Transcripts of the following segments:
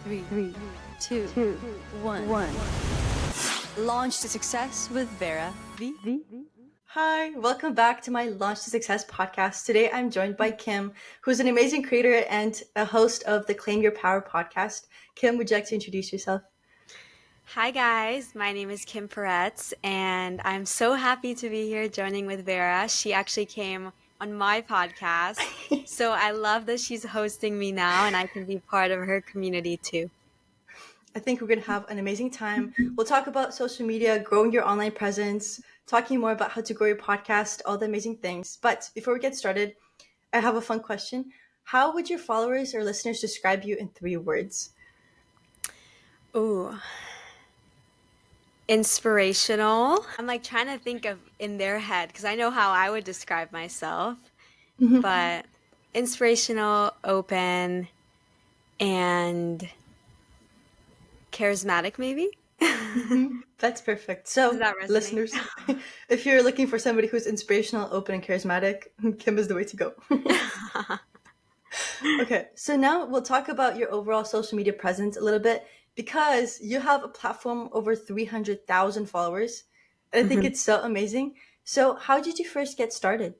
Three, two, one. Launch to Success with Vera V. Hi, welcome back to my Launch to Success podcast. Today I'm joined by Kim, who's an amazing creator and a host of the Claim Your Power podcast. Kim, would you like to introduce yourself? Hi guys, my name is Kim Peretz and I'm so happy to be here joining with Vera. She actually came on my podcast, so I love that she's hosting me now and I can be part of her community too. I think we're going to have an amazing time. We'll talk about social media, growing your online presence, talking more about how to grow your podcast, all the amazing things. But before we get started, I have a fun question. How would your followers or listeners describe you in 3 words? Ooh, inspirational. I'm like trying to think of in their head because I know how I would describe myself, but inspirational, open, and charismatic maybe? That's perfect. Does So, that resonate? listeners, if you're looking for somebody who's inspirational, open, and charismatic, Kim is the way to go. Okay, so now we'll talk about your overall social media presence a little bit because you have a platform over 300,000 followers. And I think it's so amazing. So, how did you first get started?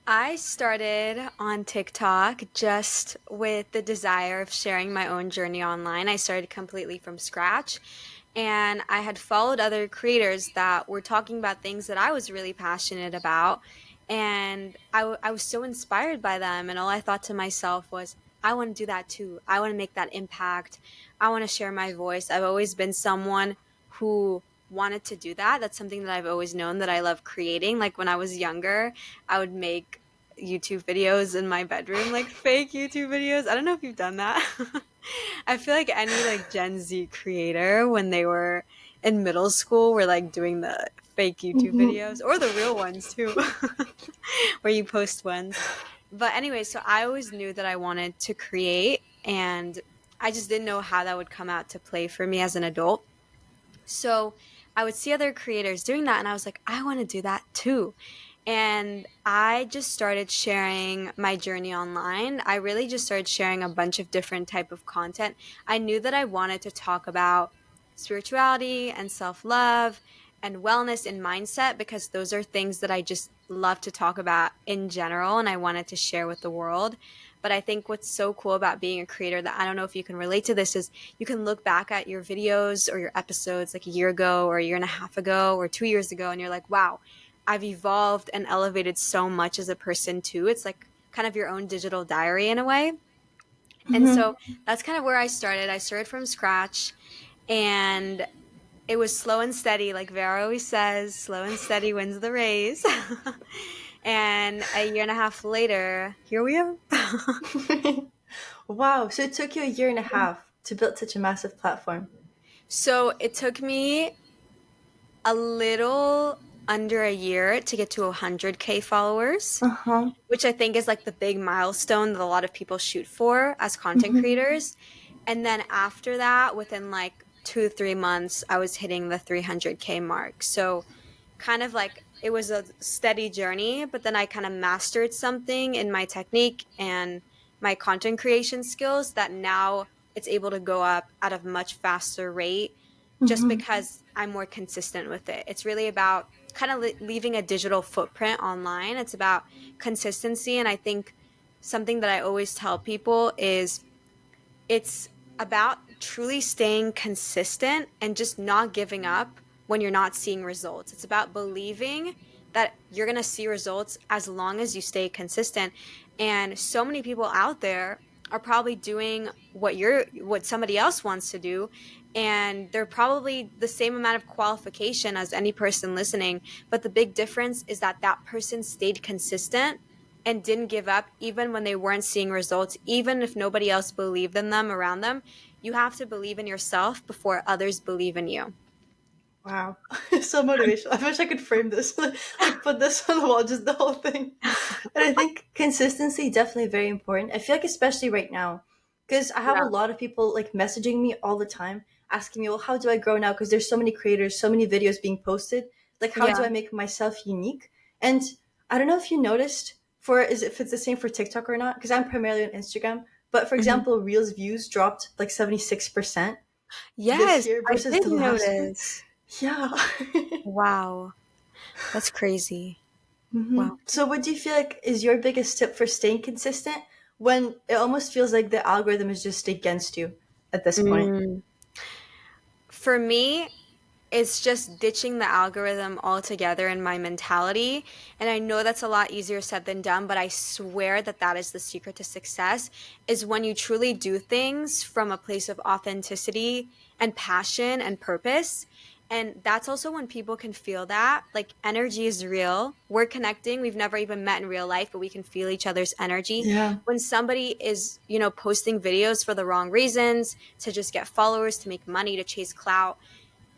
I started on TikTok just with the desire of sharing my own journey online. I started completely from scratch and I had followed other creators that were talking about things that I was really passionate about. And I was so inspired by them. And all I thought to myself was, I want to do that too. I want to make that impact. I want to share my voice. I've always been someone who wanted to do that. That's something that I've always known that I love creating. Like when I was younger, I would make YouTube videos in my bedroom, like fake YouTube videos. I don't know if you've done that. I feel like any like Gen Z creator when they were in middle school were like doing the fake YouTube videos or the real ones too, where you post ones. But anyway, so I always knew that I wanted to create and I just didn't know how that would come out to play for me as an adult. So I would see other creators doing that and I was like, I want to do that too. And I just started sharing my journey online. I really just started sharing a bunch of different type of content. I knew that I wanted to talk about spirituality and self-love and wellness and mindset because those are things that I just love to talk about in general and I wanted to share with the world. But I think what's so cool about being a creator that I don't know if you can relate to this is you can look back at your videos or your episodes like a year ago or a year and a half ago or 2 years ago and you're like, wow, I've evolved and elevated so much as a person too. It's like kind of your own digital diary in a way. And so that's kind of where I started. I started from scratch and it was slow and steady. Like Vera always says, slow and steady wins the race. And a year and a half later, here we are. Wow, so it took you a year and a half to build such a massive platform. So it took me a little under a year to get to 100K followers, Uh-huh. which I think is like the big milestone that a lot of people shoot for as content creators. And then after that, within like 2 to 3 months, I was hitting the 300K mark. So kind of like it was a steady journey, but then I kind of mastered something in my technique and my content creation skills that now it's able to go up at a much faster rate just because I'm more consistent with it. It's really about kind of leaving a digital footprint online. It's about consistency. And I think something that I always tell people is it's about truly staying consistent and just not giving up when you're not seeing results. It's about believing that you're going to see results as long as you stay consistent. And so many people out there are probably doing what somebody else wants to do, and they're probably the same amount of qualification as any person listening, but the big difference is that that person stayed consistent and didn't give up even when they weren't seeing results, even if nobody else believed in them around them. You have to believe in yourself before others believe in you. Wow, so motivational. I wish I could frame this, like put this on the wall, just the whole thing. And I think consistency definitely very important. I feel like especially right now, because I have a Yeah. lot of people like messaging me all the time, asking me, "Well, how do I grow now?" Because there's so many creators, so many videos being posted. Like, how do Yeah. I make myself unique? And I don't know if you noticed for is if it's the same for TikTok or not, because I'm primarily on Instagram. But for Mhm. example, Reels views dropped like 76% this Yes, year I versus did the last one. notice. Yeah. Wow, that's crazy. Wow. So what do you feel like is your biggest tip for staying consistent when it almost feels like the algorithm is just against you at this point? Mm. For me, it's just ditching the algorithm altogether in my mentality. And I know that's a lot easier said than done, but I swear that that is the secret to success is when you truly do things from a place of authenticity and passion and purpose. And that's also when people can feel that. Like energy is real. We're connecting. We've never even met in real life, but we can feel each other's energy. Yeah. When somebody is, posting videos for the wrong reasons, to just get followers, to make money, to chase clout,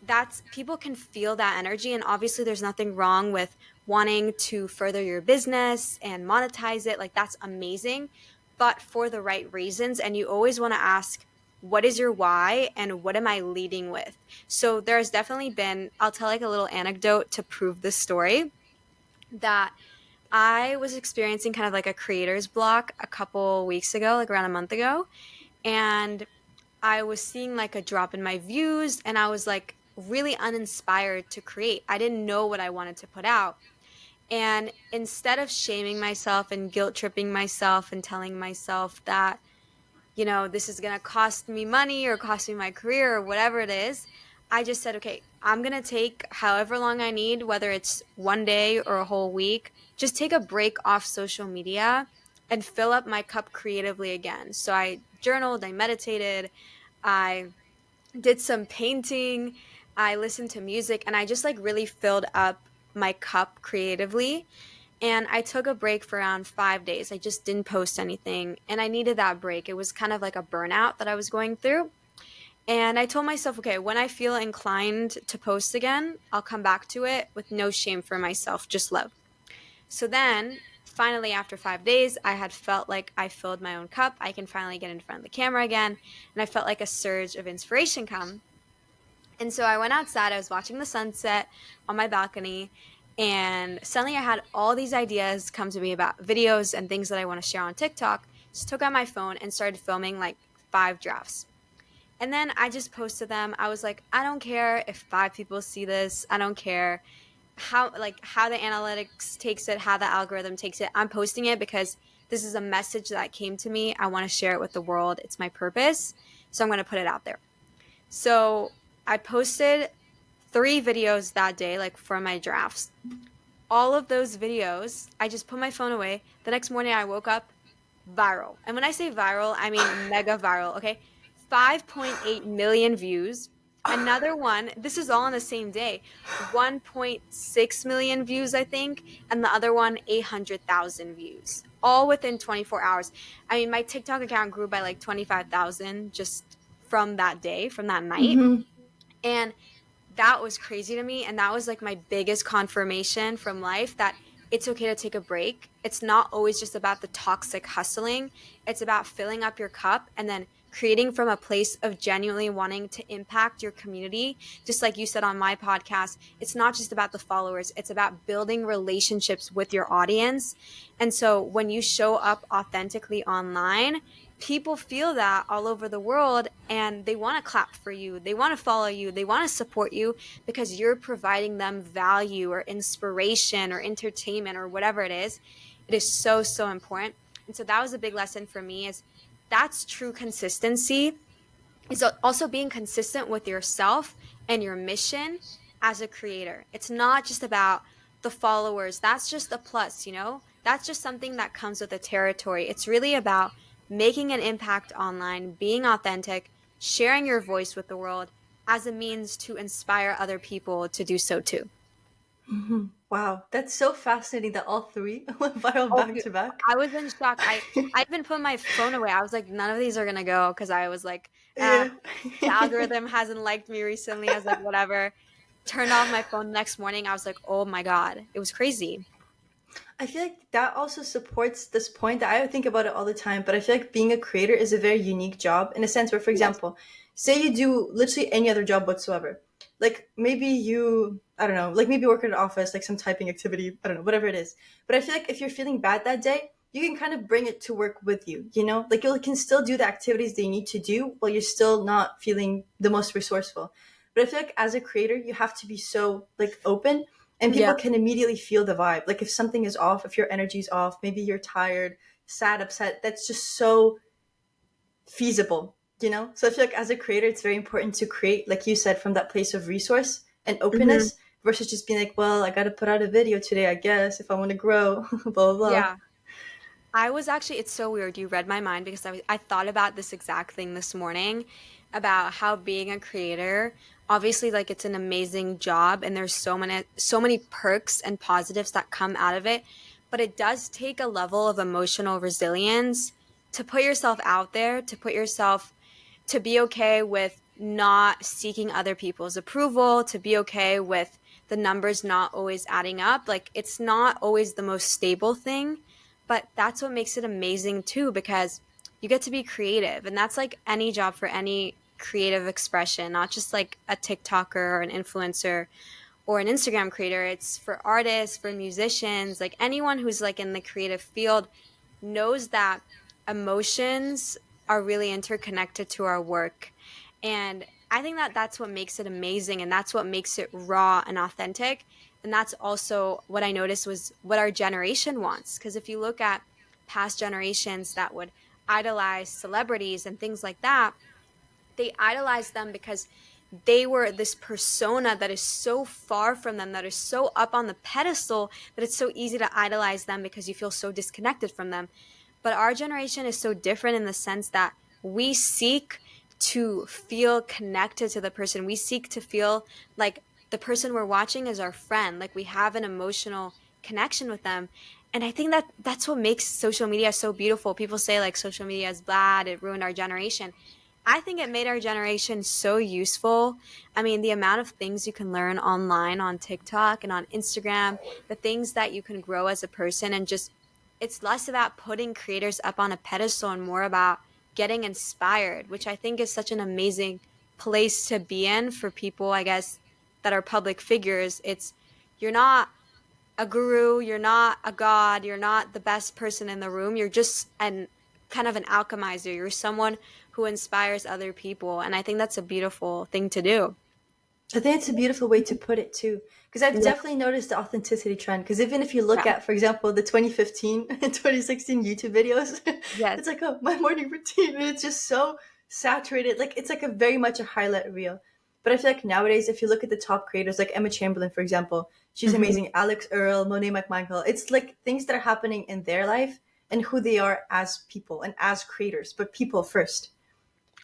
that's people can feel that energy. And obviously there's nothing wrong with wanting to further your business and monetize it, like that's amazing, but for the right reasons. And you always want to ask, what is your why and what am I leading with? So there's definitely been, I'll tell like a little anecdote to prove this story, that I was experiencing kind of like a creator's block a couple weeks ago, like around a month ago, and I was seeing like a drop in my views and I was like really uninspired to create. I didn't know what I wanted to put out. And instead of shaming myself and guilt tripping myself and telling myself that, this is going to cost me money or cost me my career or whatever it is, I just said, okay, I'm going to take however long I need, whether it's one day or a whole week, just take a break off social media and fill up my cup creatively again. So I journaled, I meditated, I did some painting, I listened to music, and I just like really filled up my cup creatively. And I took a break for around 5 days. I just didn't post anything. And I needed that break. It was kind of like a burnout that I was going through. And I told myself, okay, when I feel inclined to post again, I'll come back to it with no shame for myself, just love. So then, finally, after 5 days, I had felt like I filled my own cup. I can finally get in front of the camera again. And I felt like a surge of inspiration come. And so I went outside, I was watching the sunset on my balcony, and suddenly I had all these ideas come to me about videos and things that I want to share on TikTok. Just took out my phone and started filming like 5 drafts. And then I just posted them. I was like, I don't care if 5 people see this. I don't care how the analytics takes it, how the algorithm takes it. I'm posting it because this is a message that came to me. I want to share it with the world. It's my purpose. So I'm going to put it out there. So I posted 3 videos that day, like for my drafts. All of those videos, I just put my phone away. The next morning, I woke up viral. And when I say viral, I mean mega viral, okay? 5.8 million views. Another one, this is all on the same day, 1.6 million views, I think. And the other one, 800,000 views, all within 24 hours. I mean, my TikTok account grew by like 25,000 just from that day, from that night. Mm-hmm. And that was crazy to me. And that was like my biggest confirmation from life that it's okay to take a break. It's not always just about the toxic hustling, it's about filling up your cup and then creating from a place of genuinely wanting to impact your community. Just like you said on my podcast, it's not just about the followers, it's about building relationships with your audience. And so when you show up authentically online, people feel that all over the world and they want to clap for you. They want to follow you. They want to support you because you're providing them value or inspiration or entertainment or whatever it is. It is so, so important. And so that was a big lesson for me is that's true consistency, is also being consistent with yourself and your mission as a creator. It's not just about the followers. That's just a plus. That's just something that comes with the territory. It's really about making an impact online, being authentic, sharing your voice with the world as a means to inspire other people to do so too. Mm-hmm. Wow, that's so fascinating that all three went viral Oh, back dude, to back. I was in shock. I even put my phone away. I was like, none of these are gonna go because I was like, Yeah. the algorithm hasn't liked me recently. I was like, whatever. Turned off my phone the next morning. I was like, oh my God. It was crazy. I feel like that also supports this point that I think about it all the time, but I feel like being a creator is a very unique job in a sense where, for Yes. example, say you do literally any other job whatsoever. Like maybe you, I don't know, like maybe work at an office, like some typing activity, I don't know, whatever it is. But I feel like if you're feeling bad that day, you can kind of bring it to work with you, you know? Like you can still do the activities that you need to do while you're still not feeling the most resourceful. But I feel like as a creator, you have to be so like open, and Yeah. people can immediately feel the vibe. Like if something is off, if your energy's off, maybe you're tired, sad, upset, that's just so feasible, you know? So I feel like as a creator, it's very important to create, like you said, from that place of resource and Hmm. openness versus just being like, well, I got to put out a video today, I guess, if I want to grow, blah, blah, blah. Yeah. I was actually, it's so weird. You read my mind because I thought about this exact thing this morning about how being a creator, obviously like it's an amazing job and there's so many perks and positives that come out of it, but it does take a level of emotional resilience to put yourself out there, to put yourself to be okay with not seeking other people's approval, to be okay with the numbers not always adding up. Like it's not always the most stable thing, but that's what makes it amazing too, because you get to be creative. And that's like any job for any creative expression, not just like a TikToker or an influencer or an Instagram creator. It's for artists, for musicians, like anyone who's like in the creative field knows that emotions are really interconnected to our work. And I think that that's what makes it amazing and that's what makes it raw and authentic. And that's also what I noticed was what our generation wants. Because if you look at past generations that would idolize celebrities and things like that, they idolize them because they were this persona that is so far from them, that is so up on the pedestal, that it's so easy to idolize them because you feel so disconnected from them. But our generation is so different in the sense that we seek to feel connected to the person. We seek to feel like the person we're watching is our friend, like we have an emotional connection with them. And I think that that's what makes social media so beautiful. People say like social media is bad, it ruined our generation. I think it made our generation so useful. I mean, the amount of things you can learn online on TikTok and on Instagram, the things that you can grow as a person, and just it's less about putting creators up on a pedestal and more about getting inspired, which I think is such an amazing place to be in for people, I guess, that are public figures. It's you're not a guru, you're not a god, you're not the best person in the room. You're just an kind of an alchemizer. You're someone who inspires other people, and I think that's a beautiful thing to do. I think it's a beautiful way to put it too. Because I've Yeah. definitely noticed the authenticity trend. Because even if you look Yeah. at, for example, the 2015 and 2016 YouTube videos, Yes. it's like, oh, my morning routine. And it's just so saturated. Like, it's like a very much a highlight reel. But I feel like nowadays, if you look at the top creators, like Emma Chamberlain, for example, she's Hmm. amazing. Alex Earl, Monet McMichael. It's like things that are happening in their life and who they are as people and as creators, but people first.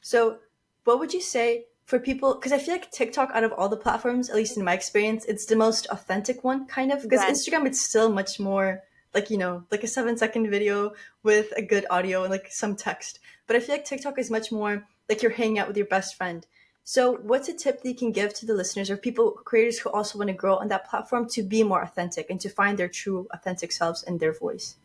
So, what would you say for people? Because I feel like TikTok, out of all the platforms, at least in my experience, it's the most authentic one, kind of. Because Yes. Instagram, it's still much more like, you know, like a 7-second video with a good audio and like some text. But I feel like TikTok is much more like you're hanging out with your best friend. So, what's a tip that you can give to the listeners or people, creators who also want to grow on that platform to be more authentic and to find their true, authentic selves and their voice?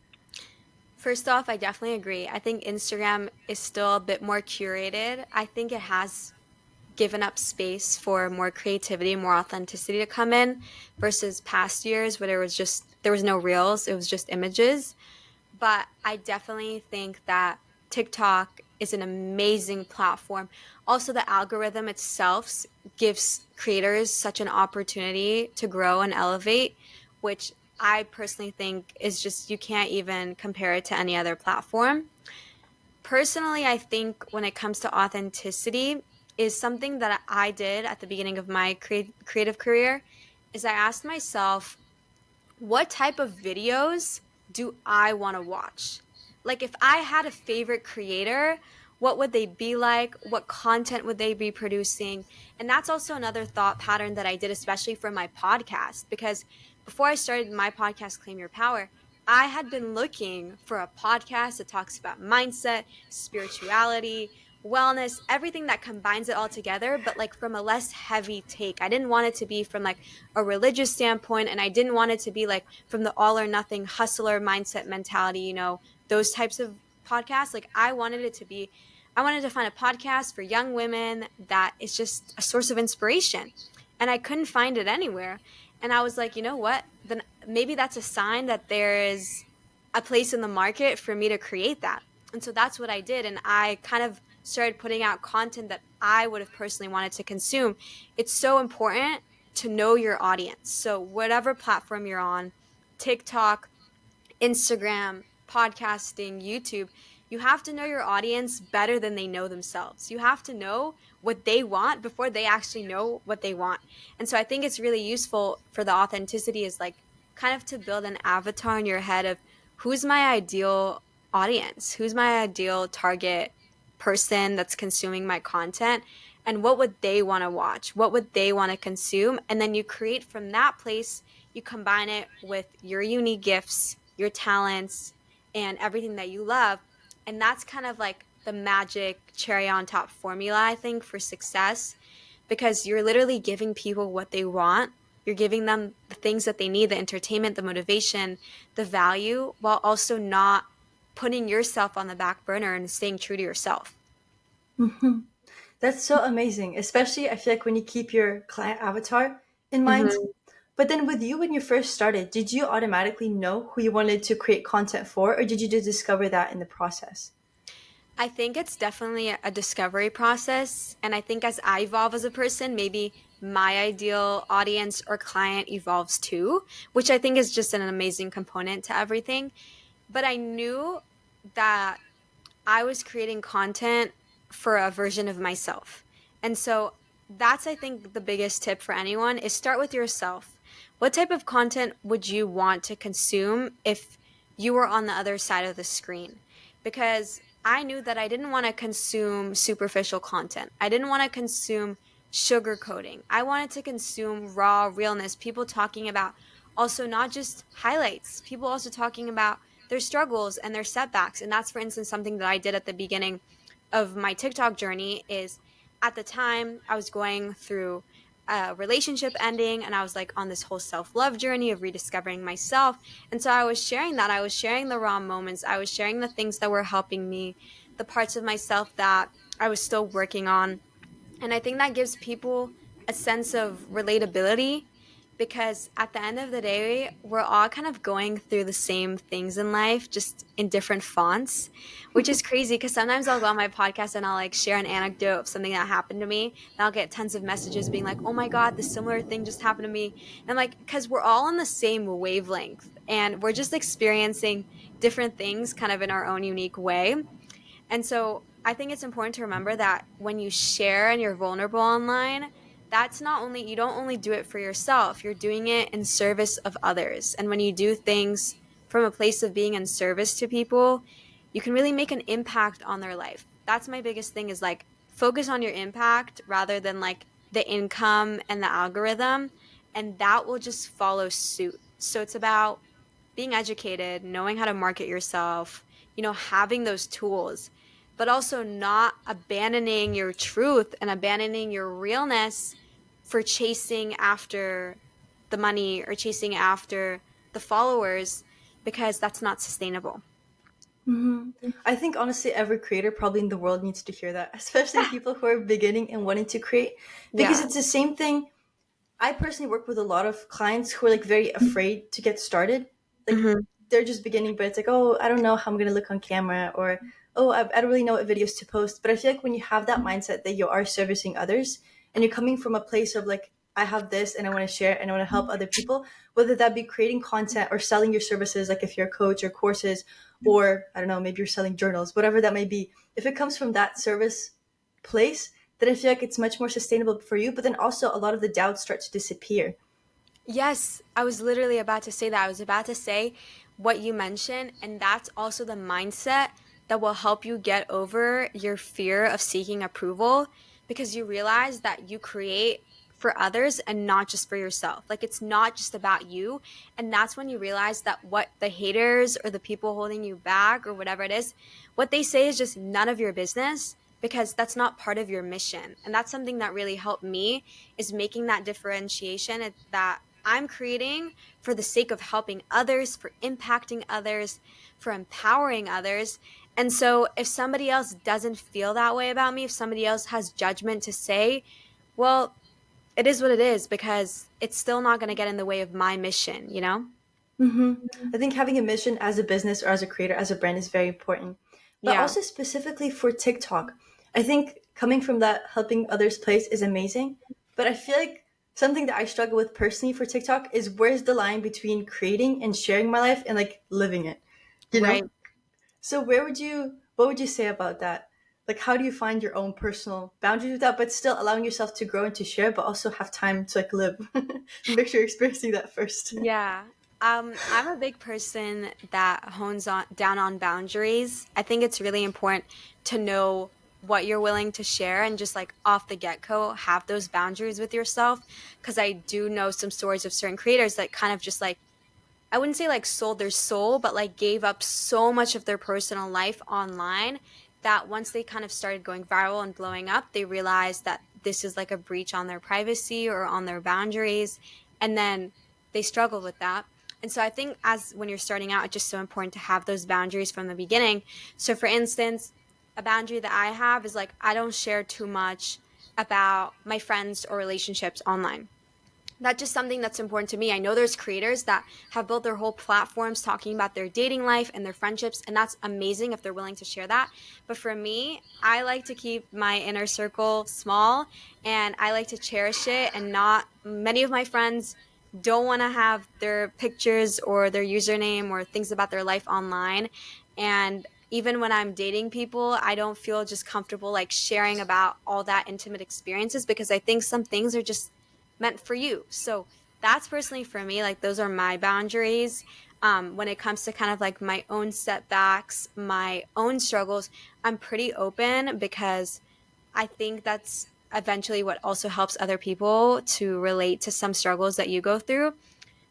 First off, I definitely agree. I think Instagram is still a bit more curated. I think it has given up space for more creativity, more authenticity to come in versus past years where there was no reels, it was just images. But I definitely think that TikTok is an amazing platform. Also, the algorithm itself gives creators such an opportunity to grow and elevate, which I personally think is just, you can't even compare it to any other platform. Personally, I think when it comes to authenticity, is something that I did at the beginning of my creative career, is I asked myself, what type of videos do I want to watch? Like, if I had a favorite creator, what would they be like? What content would they be producing? And that's also another thought pattern that I did, especially for my podcast, because before I started my podcast, Claim Your Power, I had been looking for a podcast that talks about mindset, spirituality, wellness, everything that combines it all together, but like from a less heavy take. I didn't want it to be from like a religious standpoint, and I didn't want it to be like from the all or nothing hustler mindset mentality, those types of podcasts. Like I wanted to find a podcast for young women that is just a source of inspiration. And I couldn't find it anywhere. And I was like, you know what? Then maybe that's a sign that there is a place in the market for me to create that. And so that's what I did. And I kind of started putting out content that I would have personally wanted to consume. It's so important to know your audience. So, whatever platform you're on, TikTok, Instagram, podcasting, YouTube, you have to know your audience better than they know themselves. You have to know what they want before they actually know what they want. And so I think it's really useful for the authenticity is like kind of to build an avatar in your head of who's my ideal audience? Who's my ideal target person that's consuming my content? And what would they want to watch? What would they want to consume? And then you create from that place, you combine it with your unique gifts, your talents, and everything that you love. And that's kind of like the magic cherry on top formula, I think, for success, because you're literally giving people what they want. You're giving them the things that they need, the entertainment, the motivation, the value, while also not putting yourself on the back burner and staying true to yourself. Hmm. That's so amazing, especially I feel like when you keep your client avatar in mind. Mm-hmm. But then with you, when you first started, did you automatically know who you wanted to create content for, or did you just discover that in the process? I think it's definitely a discovery process. And I think as I evolve as a person, maybe my ideal audience or client evolves too, which I think is just an amazing component to everything. But I knew that I was creating content for a version of myself. And so that's, I think, the biggest tip for anyone is start with yourself. What type of content would you want to consume if you were on the other side of the screen? Because I knew that I didn't want to consume superficial content. I didn't want to consume sugarcoating. I wanted to consume raw realness, people talking about also not just highlights, people also talking about their struggles and their setbacks. And that's, for instance, something that I did at the beginning of my TikTok journey is at the time I was going through a relationship ending and I was like on this whole self-love journey of rediscovering myself. And so I was sharing that. I was sharing the raw moments. I was sharing the things that were helping me, the parts of myself that I was still working on. And I think that gives people a sense of relatability because at the end of the day, we're all kind of going through the same things in life, just in different fonts, which is crazy because sometimes I'll go on my podcast and I'll like share an anecdote of something that happened to me. And I'll get tons of messages being like, oh my God, this similar thing just happened to me. And I'm like, because we're all on the same wavelength and we're just experiencing different things kind of in our own unique way. And so I think it's important to remember that when you share and you're vulnerable online, that's not only, you don't only do it for yourself, you're doing it in service of others. And when you do things from a place of being in service to people, you can really make an impact on their life. That's my biggest thing is like focus on your impact rather than like the income and the algorithm. And that will just follow suit. So it's about being educated, knowing how to market yourself, having those tools, but also not abandoning your truth and abandoning your realness for chasing after the money or chasing after the followers because that's not sustainable. Hmm. I think honestly, every creator probably in the world needs to hear that, especially people who are beginning and wanting to create, because Yeah. it's the same thing. I personally work with a lot of clients who are like very afraid to get started. Like Hmm. they're just beginning, but it's like, oh, I don't know how I'm going to look on camera, or oh, I don't really know what videos to post. But I feel like when you have that mindset that you are servicing others and you're coming from a place of like, I have this and I want to share and I want to help other people, whether that be creating content or selling your services, like if you're a coach or courses, or I don't know, maybe you're selling journals, whatever that may be. If it comes from that service place, then I feel like it's much more sustainable for you. But then also a lot of the doubts start to disappear. Yes, I was literally about to say that. I was about to say what you mentioned, and that's also the mindset that will help you get over your fear of seeking approval because you realize that you create for others and not just for yourself. Like it's not just about you. And that's when you realize that what the haters or the people holding you back or whatever it is, what they say is just none of your business because that's not part of your mission. And that's something that really helped me is making that differentiation that I'm creating for the sake of helping others, for impacting others, for empowering others. And so if somebody else doesn't feel that way about me, if somebody else has judgment to say, well, it is what it is because it's still not going to get in the way of my mission, you know? Mm-hmm. I think having a mission as a business or as a creator, as a brand is very important. But Yeah. also specifically for TikTok, I think coming from that helping others place is amazing. But I feel like something that I struggle with personally for TikTok is where's the line between creating and sharing my life and like living it, you Right. know? So what would you say about that? Like how do you find your own personal boundaries with that, but still allowing yourself to grow and to share, but also have time to like live and make sure you're experiencing that first. Yeah. I'm a big person that hones on down on boundaries. I think it's really important to know what you're willing to share and just like off the get-go have those boundaries with yourself. Because I do know some stories of certain creators that kind of just like I wouldn't say like sold their soul, but like gave up so much of their personal life online that once they kind of started going viral and blowing up, they realized that this is like a breach on their privacy or on their boundaries. And then they struggled with that. And so I think as when you're starting out, it's just so important to have those boundaries from the beginning. So for instance, a boundary that I have is like I don't share too much about my friends or relationships online. That's just something that's important to me. I know there's creators that have built their whole platforms talking about their dating life and their friendships, and that's amazing if they're willing to share that. But for me, I like to keep my inner circle small and I like to cherish it. And not many of my friends don't want to have their pictures or their username or things about their life online. And even when I'm dating people, I don't feel just comfortable like sharing about all that intimate experiences because I think some things are just meant for you. So that's personally for me, like those are my boundaries. When it comes to kind of like my own setbacks, my own struggles, I'm pretty open because I think that's eventually what also helps other people to relate to some struggles that you go through.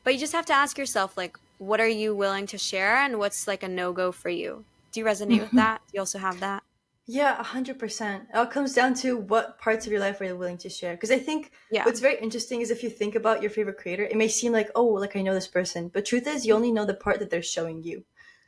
But you just have to ask yourself, like, what are you willing to share and what's like a no go for you? Do you resonate with that? Do you also have that? Yeah, 100%. It all comes down to what parts of your life are you willing to share. Because I think Yeah. what's very interesting is if you think about your favorite creator, it may seem like, oh, like I know this person. But truth is, you only know the part that they're showing you.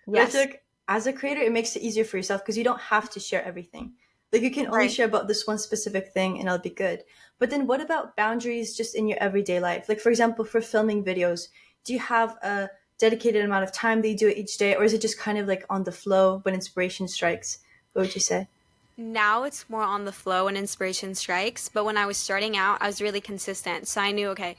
But I feel Yes. like as a creator, it makes it easier for yourself because you don't have to share everything. Like you can only Right. share about this one specific thing and it'll be good. But then what about boundaries just in your everyday life? Like, for example, for filming videos, do you have a dedicated amount of time that you do it each day? Or is it just kind of like on the flow when inspiration strikes? What would you say? Now it's more on the flow and inspiration strikes. But when I was starting out, I was really consistent. So I knew, okay,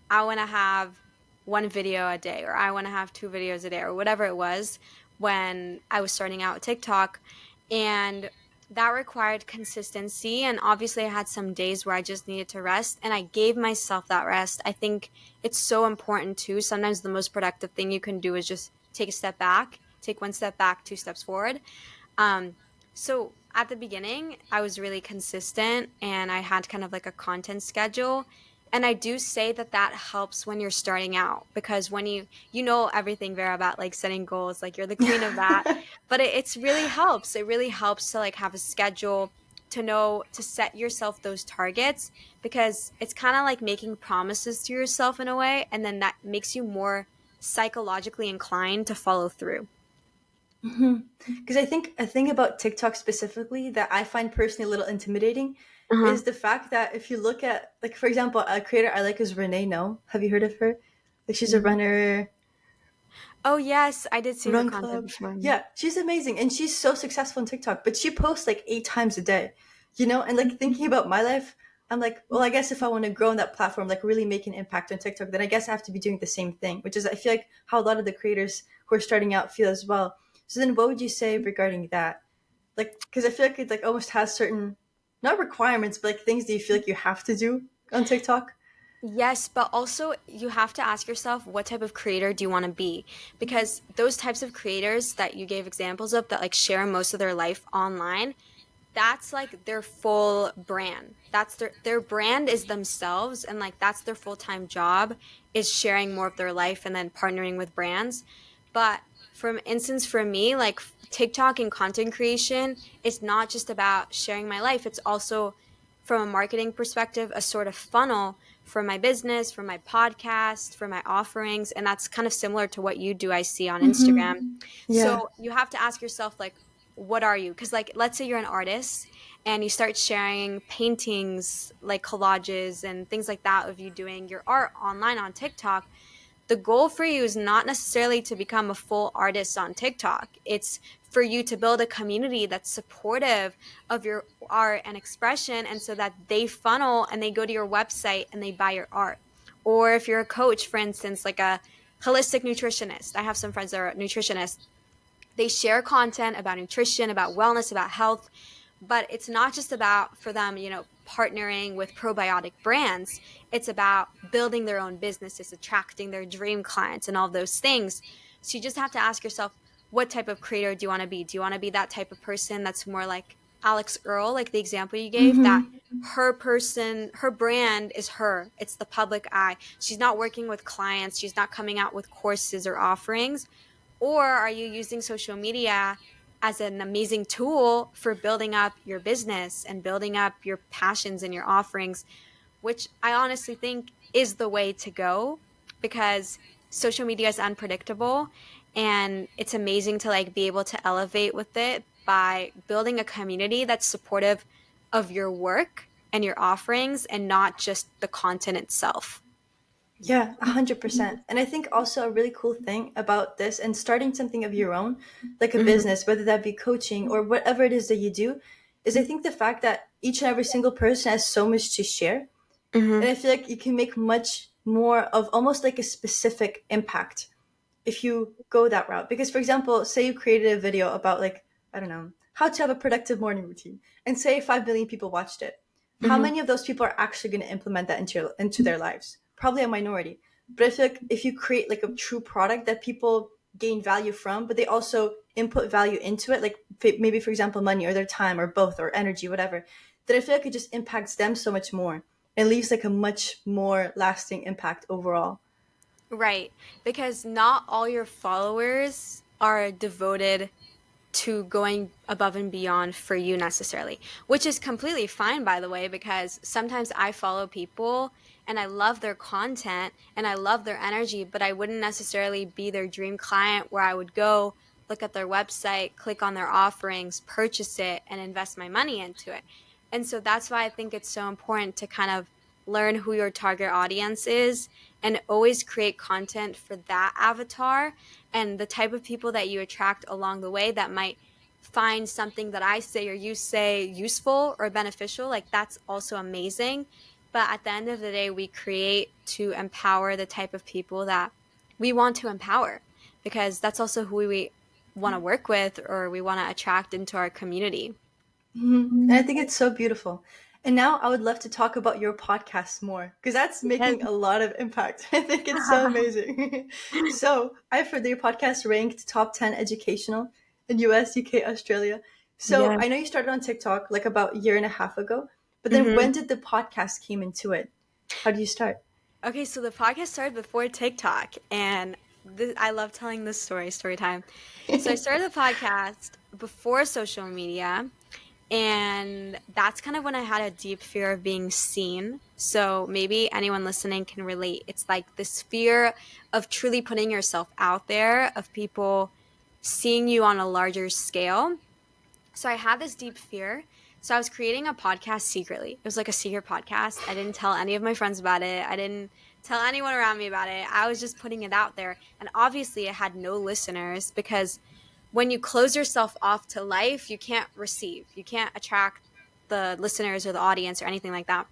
I want to have one video a day, or I want to have two videos a day, or whatever it was when I was starting out with TikTok. And that required consistency. And obviously, I had some days where I just needed to rest, and I gave myself that rest. I think it's so important too. Sometimes the most productive thing you can do is just take a step back, take one step back, two steps forward. um, so at the beginning, I was really consistent and I had kind of like a content schedule. And I do say that that helps when you're starting out because when you know everything, Vera, about like setting goals, like you're the queen of that. But it's really helps. It really helps to like have a schedule, to know to set yourself those targets because it's kind of like making promises to yourself in a way, and then that makes you more psychologically inclined to follow through. Because I think a thing about TikTok specifically that I find personally a little intimidating Uh-huh. is the fact that if you look at, like, for example, a creator I like is Renee No. Have you heard of her? Like, she's a runner, Oh yes, I did see her run content club. before. Yeah, she's amazing. And she's so successful on TikTok, but she posts like 8 times a day, you know? And like thinking about my life, I'm like, well, I guess if I want to grow on that platform, like really make an impact on TikTok, then I guess I have to be doing the same thing, which is, I feel like how a lot of the creators who are starting out feel as well. So then what would you say regarding that? Like, because I feel like it like almost has certain, not requirements, but like things that you feel like you have to do on TikTok. Yes, but also you have to ask yourself what type of creator do you want to be? Because those types of creators that you gave examples of that like share most of their life online, that's like their full brand. That's their brand is themselves, and like that's their full-time job is sharing more of their life and then partnering with brands. But for instance, for me, like TikTok and content creation, it's not just about sharing my life. It's also from a marketing perspective, a sort of funnel for my business, for my podcast, for my offerings. And that's kind of similar to what you do, I see on Instagram. Yeah. So you have to ask yourself, like, what are you? Because, like, let's say you're an artist and you start sharing paintings, like collages and things like that of you doing your art online on TikTok. the goal for you is not necessarily to become a full artist on TikTok. It's for you to build a community that's supportive of your art and expression, and so that they funnel and they go to your website and they buy your art. Or if you're a coach, for instance, like a holistic nutritionist, I have some friends that are nutritionists. They share content about nutrition, about wellness, about health, but it's not just about, for them, partnering with probiotic brands. It's about building their own businesses, attracting their dream clients, and all those things. So you just have to ask yourself, what type of creator do you want to be? Do you want to be that type of person that's more like Alex Earl, like the example you gave, that her brand is her. It's the public eye. She's not working with clients. She's not coming out with courses or offerings. Or are you using social media as an amazing tool for building up your business and building up your passions and your offerings, which I honestly think is the way to go, because social media is unpredictable, and it's amazing to like be able to elevate with it by building a community that's supportive of your work and your offerings and not just the content itself. Yeah, 100%. And I think also a really cool thing about this and starting something of your own, like a business, whether that be coaching or whatever it is that you do, is I think the fact that each and every single person has so much to share. And I feel like you can make much more of almost like a specific impact if you go that route. Because, for example, say you created a video about, like, I don't know, how to have a productive morning routine, and say 5 million people watched it. How many of those people are actually going to implement that into their lives? Probably a minority. But I feel like if you create like a true product that people gain value from, but they also input value into it, like maybe, for example, money or their time or both or energy, whatever, then I feel like it just impacts them so much more and leaves like a much more lasting impact overall. Right. Because not all your followers are devoted to going above and beyond for you necessarily, which is completely fine, by the way, because sometimes I follow people and I love their content and I love their energy, but I wouldn't necessarily be their dream client where I would go look at their website, click on their offerings, purchase it, and invest my money into it. And so that's why I think it's so important to kind of learn who your target audience is and always create content for that avatar and the type of people that you attract along the way that might find something that I say or you say useful or beneficial. Like, that's also amazing. But at the end of the day, we create to empower the type of people that we want to empower, because that's also who we want to work with or we want to attract into our community. And I think it's so beautiful. And now I would love to talk about your podcast more because that's Yes. making a lot of impact. I think it's so amazing. So I've heard that your podcast ranked top 10 educational in US, UK, Australia. So Yeah. I know you started on TikTok like about a year and a half ago, but then Mhm. when did the podcast came into it? How do you start? Okay, so the podcast started before TikTok, and I love telling this story time. So I started the podcast before social media, and that's kind of when I had a deep fear of being seen. So maybe anyone listening can relate. It's like this fear of truly putting yourself out there, of people seeing you on a larger scale. So I had this deep fear. So I was creating a podcast secretly. It was like a secret podcast. I didn't tell any of my friends about it. I didn't tell anyone around me about it. I was just putting it out there. And obviously, it had no listeners, because when you close yourself off to life, you can't receive. You can't attract the listeners or the audience or anything like that.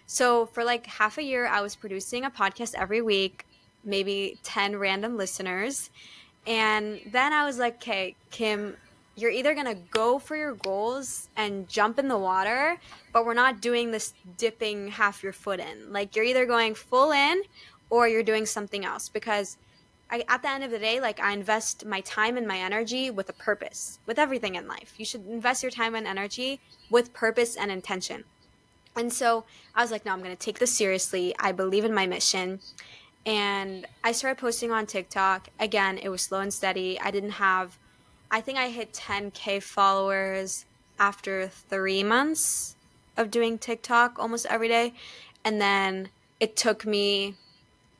So for like half a year, I was producing a podcast every week, maybe 10 random listeners. And then I was like, okay, Kim, you're either going to go for your goals and jump in the water, but we're not doing this dipping half your foot in. Like, you're either going full in or you're doing something else, because at the end of the day, like, I invest my time and my energy with a purpose, with everything in life. You should invest your time and energy with purpose and intention. And so I was like, no, I'm going to take this seriously. I believe in my mission. And I started posting on TikTok. Again, it was slow and steady. I think I hit 10K followers after 3 months of doing TikTok almost every day. And then it took me,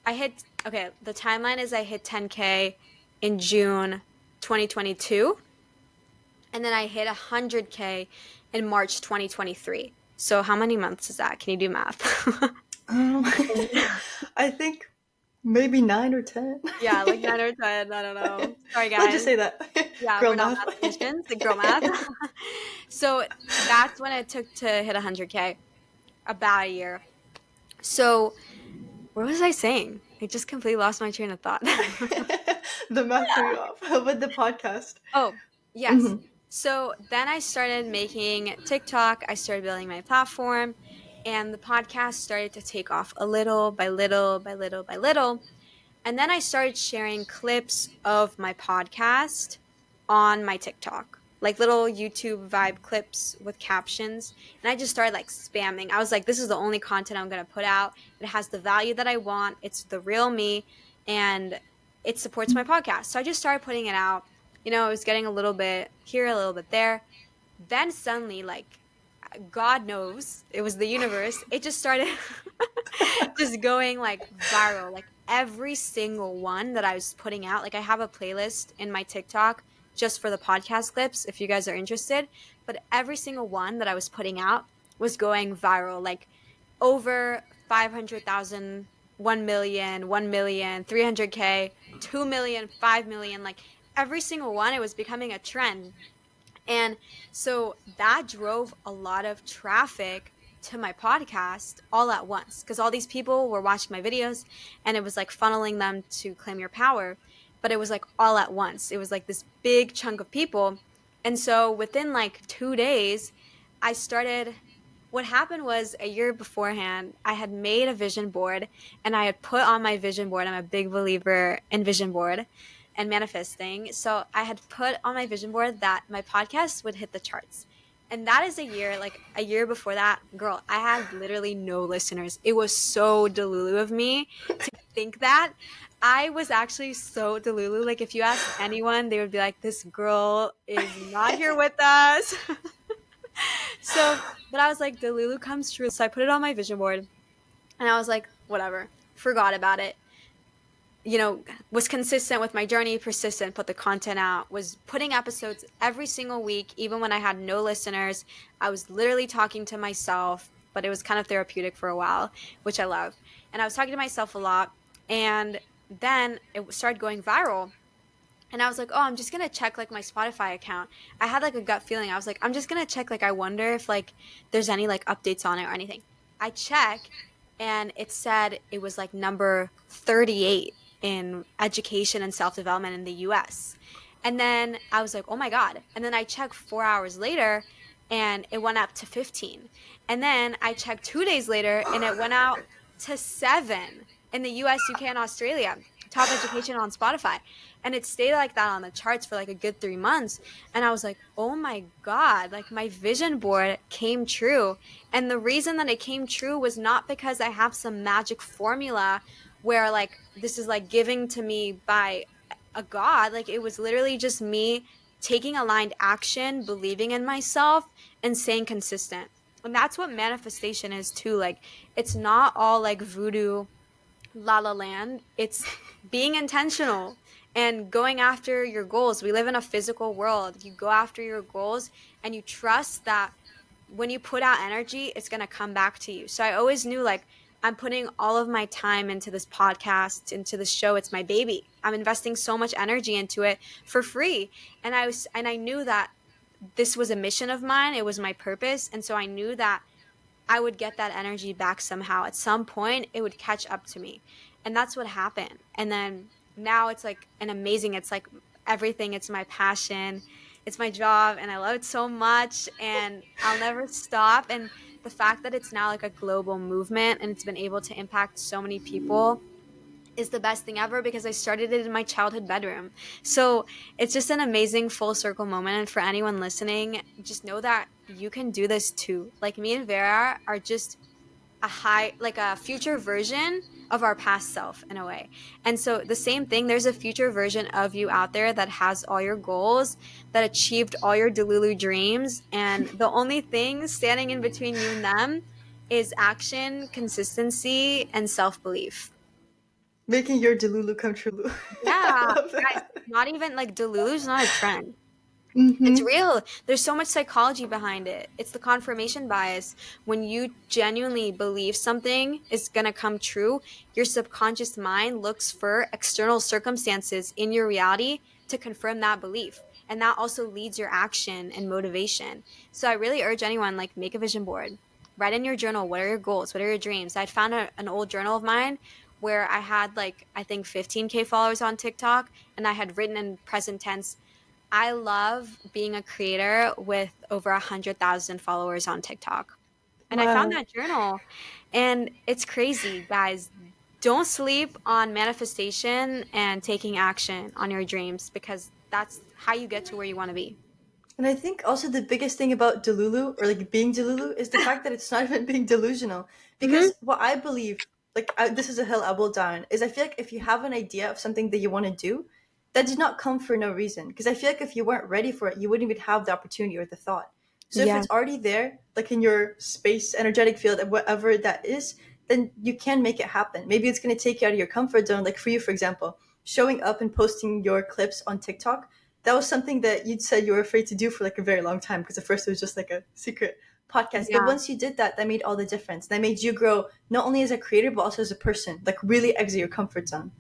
the timeline is I hit 10K in June 2022. And then I hit 100K in March 2023. So how many months is that? Can you do math? Um, I think Maybe 9 or 10. Yeah, like 9 or 10, I don't know. Sorry, Let's just guys. say that. Yeah, Girl we're not math. mathematicians, like girl math. So that's when it took to hit 100K, about a year. So what was I saying? I just completely lost my train of thought. The math threw you off with the podcast. Oh, yes. Hmm. So then I started making TikTok. I started building my platform, and the podcast started to take off a little by little by little by little. And then I started sharing clips of my podcast on my TikTok, like little YouTube vibe clips with captions. And I just started like spamming. I was like, this is the only content I'm going to put out. It has the value that I want, it's the real me, and it supports my podcast. So I just started putting it out. I was getting a little bit here, a little bit there. Then suddenly, like, God knows it was the universe. It just started just going like viral. Like every single one that I was putting out, like I have a playlist in my TikTok just for the podcast clips if you guys are interested. But every single one that I was putting out was going viral, like over 500,000, 1 million, 1 million, 300K, 2 million, 5 million. Like every single one, it was becoming a trend. And so that drove a lot of traffic to my podcast all at once because all these people were watching my videos and it was like funneling them to claim your power. But it was like all at once. It was like this big chunk of people. And so within like 2 days, I started. What happened was a year beforehand, I had made a vision board and I had put on my vision board. I'm a big believer in vision board and manifesting. So I had put on my vision board that my podcast would hit the charts. And that is a year, like a year before that, girl, I had literally no listeners. It was so delulu of me to think that. I was actually so delulu. Like if you ask anyone, they would be like, this girl is not here with us. So, but I was like, delulu comes true. So I put it on my vision board and I was like, whatever, forgot about it. Was consistent with my journey, persistent, put the content out, was putting episodes every single week, even when I had no listeners. I was literally talking to myself, but it was kind of therapeutic for a while, which I love. And I was talking to myself a lot. And then it started going viral. And I was like, oh, I'm just going to check like my Spotify account. I had like a gut feeling. I was like, I'm just going to check. Like, I wonder if like there's any like updates on it or anything. I check and it said it was like number 38 in education and self-development in the US. And then I was like, oh my God. And then I checked 4 hours later and it went up to 15. And then I checked 2 days later and it went out to 7 in the US, UK, and Australia. Top education on Spotify. And it stayed like that on the charts for like a good 3 months. And I was like, oh my God, like my vision board came true. And the reason that it came true was not because I have some magic formula where like this is like giving to me by a god. Like it was literally just me taking aligned action, believing in myself, and staying consistent. And that's what manifestation is too. Like it's not all like voodoo la la land. It's being intentional and going after your goals. We live in a physical world. You go after your goals and you trust that when you put out energy, it's going to come back to you. So I always knew like I'm putting all of my time into this podcast, into the show. It's my baby. I'm investing so much energy into it for free. And I knew that this was a mission of mine. It was my purpose. And so I knew that I would get that energy back somehow. At some point, it would catch up to me. And that's what happened. And then now it's like it's like everything. It's my passion. It's my job. And I love it so much. And I'll never stop. And the fact that it's now like a global movement and it's been able to impact so many people is the best thing ever because I started it in my childhood bedroom. So it's just an amazing full circle moment. And for anyone listening, just know that you can do this too. Like me and Vera are just like a future version of our past self in a way. And so the same thing, there's a future version of you out there that has all your goals, that achieved all your Delulu dreams. And the only thing standing in between you and them is action, consistency, and self-belief. Making your Delulu come true. Yeah, I love guys, that. not even like Delulu's not a trend. It's Mm-hmm. real. There's so much psychology behind it. It's the confirmation bias. When you genuinely believe something is going to come true, your subconscious mind looks for external circumstances in your reality to confirm that belief. And that also leads your action and motivation. So I really urge anyone, like, make a vision board. Write in your journal, what are your goals? What are your dreams? I found an old journal of mine where I had, like, I think 15K followers on TikTok, and I had written in present tense, I love being a creator with over 100,000 followers on TikTok. And I found Wow. that journal, and it's crazy, guys. Don't sleep on manifestation and taking action on your dreams, because that's how you get to where you want to be. And I think also the biggest thing about Delulu, or like being Delulu, is the fact that it's not even being delusional. Hmm. Because what I believe, this is a hill I will die on, is I feel like if you have an idea of something that you want to do, that did not come for no reason. Because I feel like if you weren't ready for it, you wouldn't even have the opportunity or the thought. So if Yeah, it's already there, like in your space, energetic field, whatever that is, then you can make it happen. Maybe it's going to take you out of your comfort zone. Like for you, for example, showing up and posting your clips on TikTok, that was something that you'd said you were afraid to do for like a very long time, because at first it was just like a secret podcast. But yeah. once you did that, that made all the difference. That made you grow not only as a creator but also as a person, like really exit your comfort zone.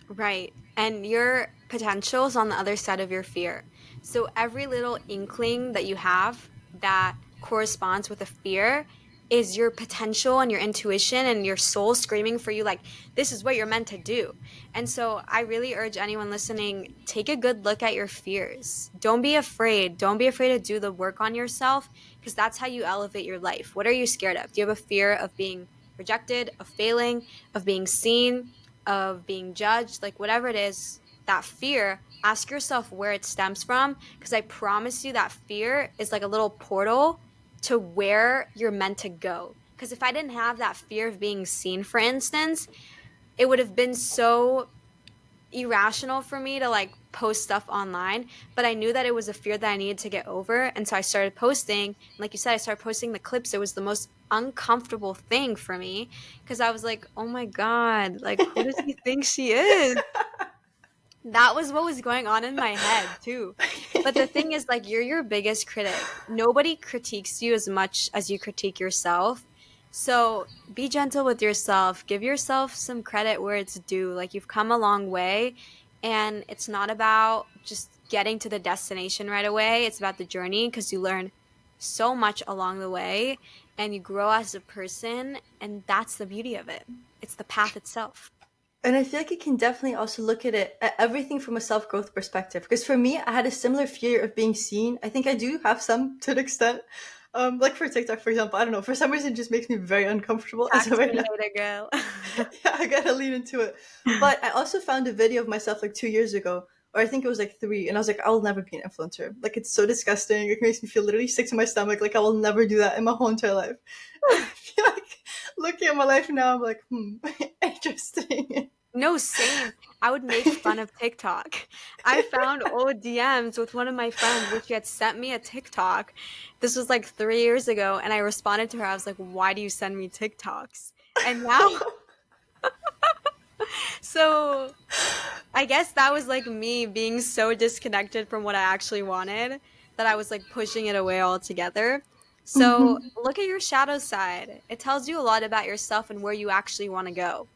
Right. And your potential is on the other side of your fear. So every little inkling that you have that corresponds with a fear is your potential and your intuition and your soul screaming for you, like, this is what you're meant to do. And so I really urge anyone listening, take a good look at your fears. Don't be afraid. Don't be afraid to do the work on yourself, because that's how you elevate your life. What are you scared of? Do you have a fear of being rejected, of failing, of being seen, of being judged, like whatever it is, that fear, ask yourself where it stems from, because I promise you that fear is like a little portal to where you're meant to go. Because if I didn't have that fear of being seen, for instance, it would have been so irrational for me to like post stuff online, but I knew that it was a fear that I needed to get over. And so I started posting. Like you said, I started posting the clips. It was the most uncomfortable thing for me, because I was like, oh my God, like, who does he think she is? That was what was going on in my head too. But the thing is, like, you're your biggest critic. Nobody critiques you as much as you critique yourself. So be gentle with yourself. Give yourself some credit where it's due. Like, you've come a long way, and it's not about just getting to the destination right away. It's about the journey, because you learn so much along the way and you grow as a person. And that's the beauty of it. It's the path itself. And I feel like you can definitely also look at it at everything from a self growth perspective. Because for me, I had a similar fear of being seen. I think I do have some to an extent. Like for TikTok, for example, I don't know. For some reason, it just makes me very uncomfortable. And so Tax right me now, later, girl. yeah, I gotta lean into it. But I also found a video of myself like 2 years ago, or I think it was like three, and I was like, I will never be an influencer. Like it's so disgusting. It makes me feel literally sick to my stomach. Like I will never do that in my whole entire life. And I feel like looking at my life now, I'm like, interesting. No, same. I would make fun of TikTok. I found old DMs with one of my friends where she had sent me a TikTok. This was like 3 years ago, and I responded to her. I was like, why do you send me TikToks? And now, so I guess that was like me being so disconnected from what I actually wanted that I was like pushing it away altogether. So Mhm. look at your shadow side. It tells you a lot about yourself and where you actually want to go.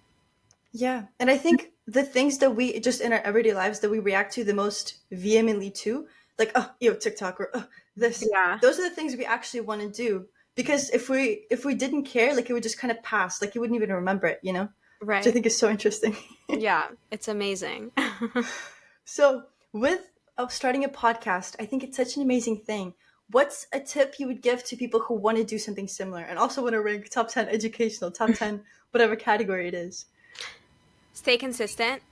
Yeah. And I think the things that we just in our everyday lives that we react to the most vehemently to, like, oh, TikTok or this, Yeah. those are the things we actually want to do. Because if we didn't care, like it would just kind of pass. Like you wouldn't even remember it, Which I Right. think is so interesting. Yeah, it's amazing. So with starting a podcast, I think it's such an amazing thing. What's a tip you would give to people who want to do something similar and also want to rank top 10 educational, top 10, whatever category it is? Stay consistent.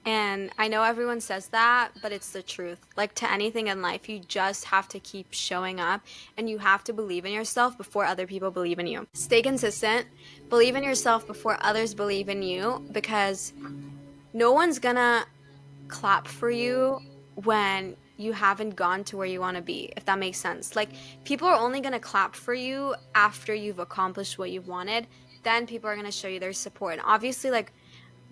And I know everyone says that, but it's the truth. Like to anything in life, you just have to keep showing up, and you have to believe in yourself before other people believe in you. Stay consistent. Believe in yourself before others believe in you, because no one's gonna clap for you when you haven't gone to where you want to be, if that makes sense. Like, people are only gonna clap for you after you've accomplished what you've wanted. Then people are gonna show you their support. And obviously, like,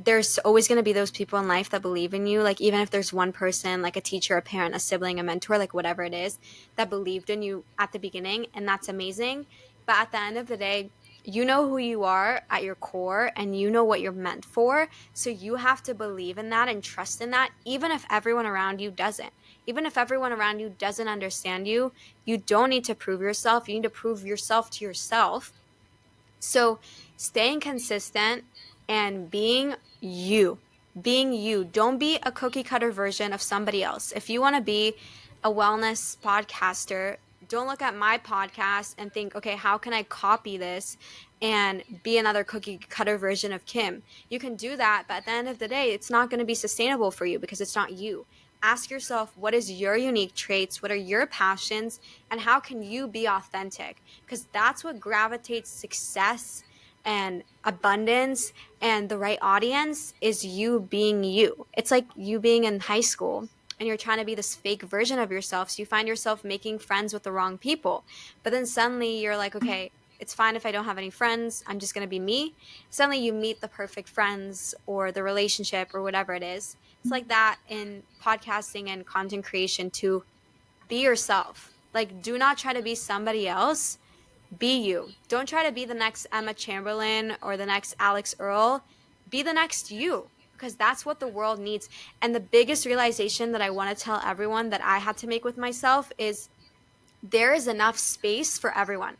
there's always going to be those people in life that believe in you. Like, even if there's one person, like a teacher, a parent, a sibling, a mentor, like whatever it is, that believed in you at the beginning, and that's amazing. But at the end of the day, you know who you are at your core, and you know what you're meant for. So you have to believe in that and trust in that, even if everyone around you doesn't. Even if everyone around you doesn't understand you, you don't need to prove yourself. You need to prove yourself to yourself. So staying consistent and being you. Don't be a cookie cutter version of somebody else. If you want to be a wellness podcaster, don't look at my podcast and think, okay, how can I copy this and be another cookie cutter version of Kim? You can do that, but at the end of the day, it's not going to be sustainable for you because it's not you. Ask yourself, what is your unique traits? What are your passions? And how can you be authentic? Because that's what gravitates success and abundance and the right audience is you being you. It's like you being in high school and you're trying to be this fake version of yourself. So you find yourself making friends with the wrong people. But then suddenly you're like, okay, it's fine if I don't have any friends. I'm just going to be me. Suddenly you meet the perfect friends or the relationship or whatever it is. It's like that in podcasting and content creation to be yourself. Like, do not try to be somebody else. Be you. Don't try to be the next Emma Chamberlain or the next Alex Earl. Be the next you because that's what the world needs. And the biggest realization that I want to tell everyone that I had to make with myself is there is enough space for everyone.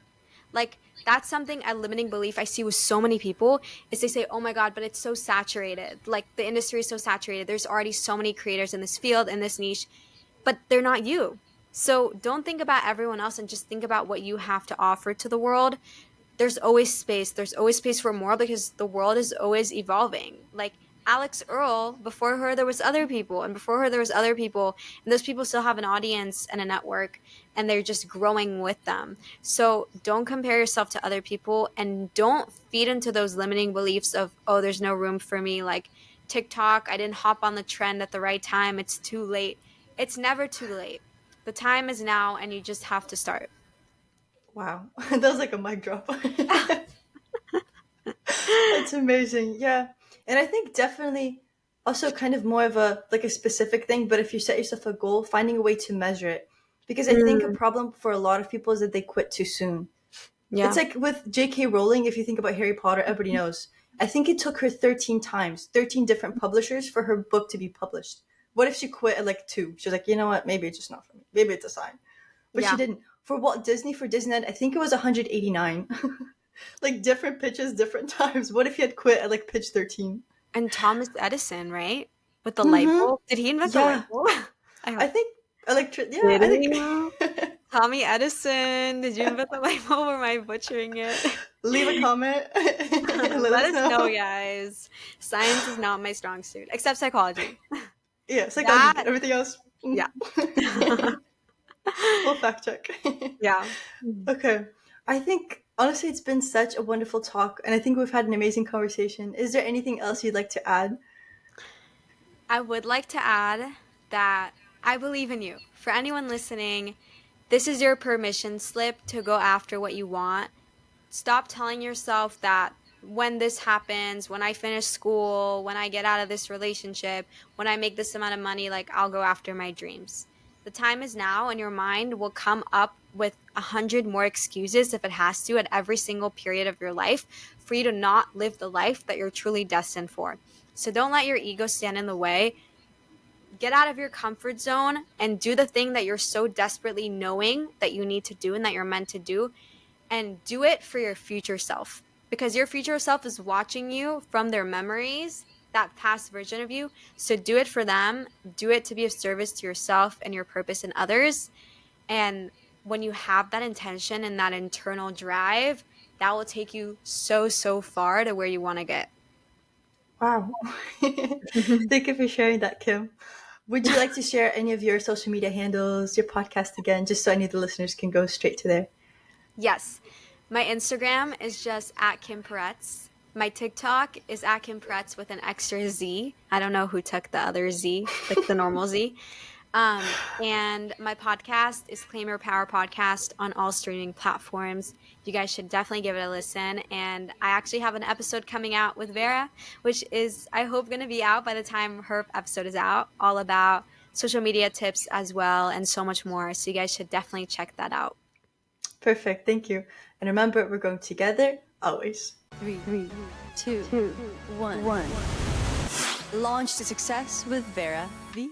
Like, that's something, a limiting belief I see with so many people is they say, oh my God, but it's so saturated. Like, the industry is so saturated. There's already so many creators in this field, in this niche, but they're not you. So don't think about everyone else and just think about what you have to offer to the world. There's always space. There's always space for more because the world is always evolving. Like Alex Earl, before her, there was other people, and before her, there was other people, and those people still have an audience and a network, and they're just growing with them. So don't compare yourself to other people, and don't feed into those limiting beliefs of, oh, there's no room for me. Like TikTok, I didn't hop on the trend at the right time. It's too late. It's never too late. The time is now, and you just have to start. Wow. That was like a mic drop. That's amazing. Yeah. And I think definitely also kind of more of a like a specific thing, but if you set yourself a goal, finding a way to measure it. Because I think a Mm, problem for a lot of people is that they quit too soon. It's yeah. like with J.K. Rowling, if you think about Harry Potter, everybody knows. I think it took her 13 times, 13 different publishers for her book to be published. What if she quit at like two? She was like, you know what? Maybe it's just not for me. Maybe it's a sign. But she Yeah. didn't. For Walt Disney, for Disneyland, I think it was 189. Like different pitches, different times. What if he had quit at like pitch 13? And Thomas Edison, right? With the light Mm-hmm. bulb. Did he invent the light Yeah. bulb? I I hope. think yeah, Did I he? think Tommy Edison, did you invent the light bulb or am I butchering it? leave a comment and let Let us us know, know. guys. Science is not my strong suit, except psychology. Yeah, psychology. That, Everything else. yeah. We'll fact check. Yeah. Okay. I think honestly it's been such a wonderful talk and I think we've had an amazing conversation. Is there anything else you'd like to add? I would like to add that I believe in you. For anyone listening, this is your permission slip to go after what you want. Stop telling yourself that when this happens, when I finish school, when I get out of this relationship, when I make this amount of money, like I'll go after my dreams. The time is now, and your mind will come up with 100 more excuses if it has to at every single period of your life for you to not live the life that you're truly destined for. So don't let your ego stand in the way. Get out of your comfort zone and do the thing that you're so desperately knowing that you need to do and that you're meant to do, and do it for your future self because your future self is watching you from their memories, that past version of you. So do it for them, do it to be of service to yourself and your purpose and others. And when you have that intention and that internal drive, that will take you so, so far to where you want to get. Wow. Thank you for sharing that, Kim. Would you like to share any of your social media handles, your podcast again, just so any of the listeners can go straight to there? Yes. My Instagram is just at Kim Peretz. My TikTok is at Kim Peretz with an extra Z. I don't know who took the other Z, like the normal Z. And my podcast is Claim Your Power Podcast on all streaming platforms. You guys should definitely give it a listen. And I actually have an episode coming out with Vera, which is, I hope, going to be out by the time her episode is out, all about social media tips as well and so much more. So you guys should definitely check that out. Perfect. Thank you. And remember, we're going together always. 3, 2, 1. Launch to success with Vera V.